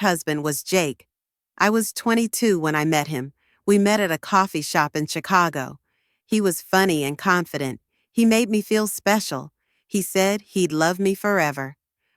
husband was Jake. I was 22 when I met him. We met at a coffee shop in Chicago. He was funny and confident. He made me feel special. He said he'd love me forever.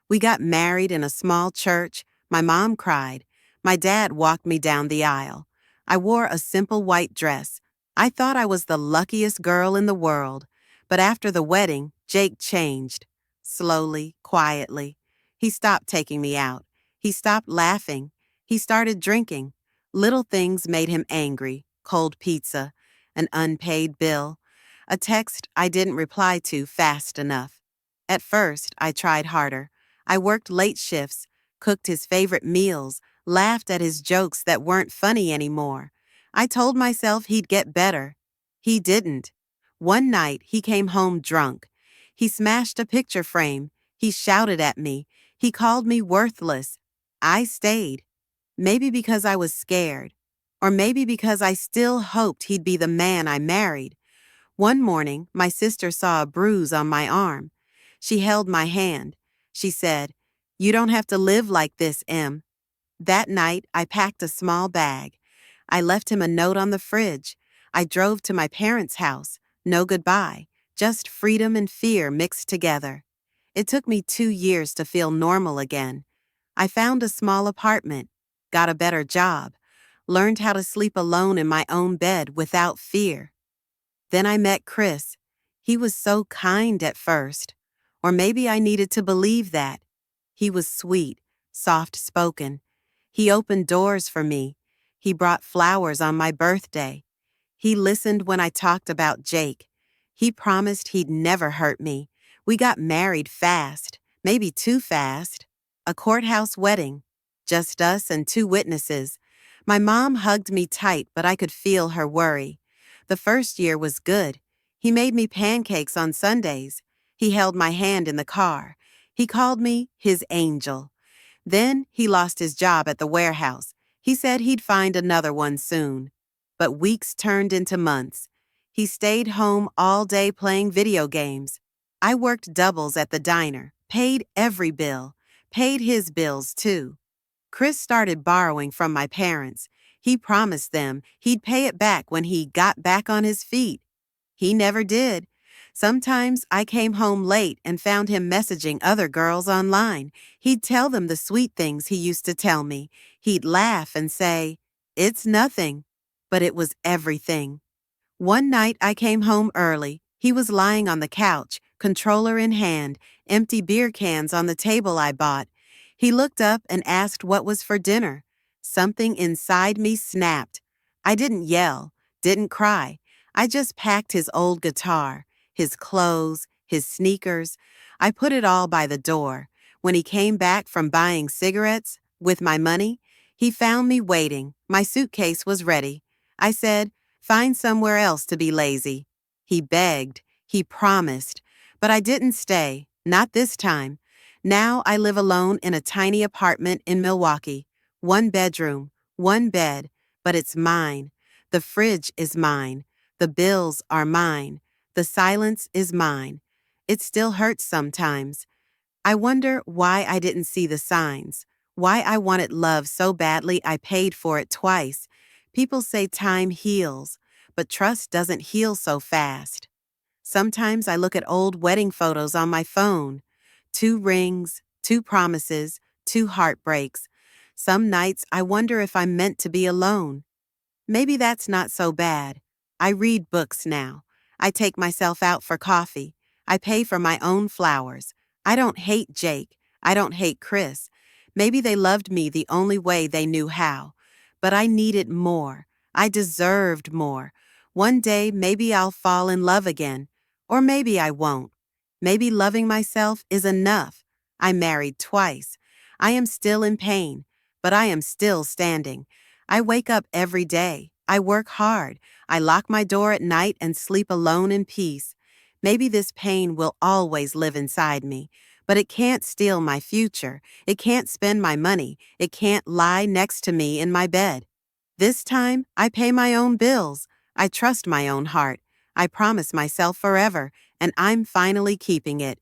We got married in a small church. My mom cried. My dad walked me down the aisle. I wore a simple white dress. I thought I was the luckiest girl in the world. But after the wedding, Jake changed. Slowly, quietly. He stopped taking me out. He stopped laughing. He started drinking. Little things made him angry. Cold pizza, an unpaid bill, a text I didn't reply to fast enough. At first, I tried harder. I worked late shifts, cooked his favorite meals, laughed at his jokes that weren't funny anymore. I told myself he'd get better. He didn't. One night, he came home drunk. He smashed a picture frame. He shouted at me. He called me worthless. I stayed. Maybe because I was scared. Or maybe because I still hoped he'd be the man I married. One morning, my sister saw a bruise on my arm. She held my hand. She said, "You don't have to live like this, Em." That night, I packed a small bag. I left him a note on the fridge. I drove to my parents' house. No goodbye, just freedom and fear mixed together. It took me 2 years to feel normal again. I found a small apartment, got a better job, learned how to sleep alone in my own bed without fear. Then I met Chris. He was so kind at first. Or maybe I needed to believe that. He was sweet, soft-spoken. He opened doors for me. He brought flowers on my birthday. He listened when I talked about Jake. He promised he'd never hurt me. We got married fast, maybe too fast. A courthouse wedding. Just us and 2 witnesses. My mom hugged me tight, but I could feel her worry. The first year was good. He made me pancakes on Sundays. He held my hand in the car. He called me his angel. Then he lost his job at the warehouse. He said he'd find another one soon. But weeks turned into months. He stayed home all day playing video games. I worked doubles at the diner, paid every bill, paid his bills too. Chris started borrowing from my parents. He promised them he'd pay it back when he got back on his feet. He never did. Sometimes I came home late and found him messaging other girls online. He'd tell them the sweet things he used to tell me. He'd laugh and say, "It's nothing." But it was everything. One night I came home early. He was lying on the couch, controller in hand, empty beer cans on the table I bought. He looked up and asked what was for dinner. Something inside me snapped. I didn't yell, didn't cry. I just packed his old guitar, his clothes, his sneakers. I put it all by the door. When he came back from buying cigarettes with my money, he found me waiting. My suitcase was ready. I said, "Find somewhere else to be lazy." He begged. He promised. But I didn't stay. Not this time. Now I live alone in a tiny apartment in Milwaukee. 1 bedroom, 1 bed, but it's mine. The fridge is mine. The bills are mine. The silence is mine. It still hurts sometimes. I wonder why I didn't see the signs, why I wanted love so badly I paid for it twice. People say time heals, but trust doesn't heal so fast. Sometimes I look at old wedding photos on my phone. 2 rings, 2 promises, 2 heartbreaks. Some nights I wonder if I'm meant to be alone. Maybe that's not so bad. I read books now. I take myself out for coffee. I pay for my own flowers. I don't hate Jake. I don't hate Chris. Maybe they loved me the only way they knew how. But I needed more. I deserved more. One day maybe I'll fall in love again. Or maybe I won't. Maybe loving myself is enough. I married twice. I am still in pain, but I am still standing. I wake up every day. I work hard. I lock my door at night and sleep alone in peace. Maybe this pain will always live inside me, but it can't steal my future. It can't spend my money. It can't lie next to me in my bed. This time, I pay my own bills. I trust my own heart. I promise myself forever, and I'm finally keeping it.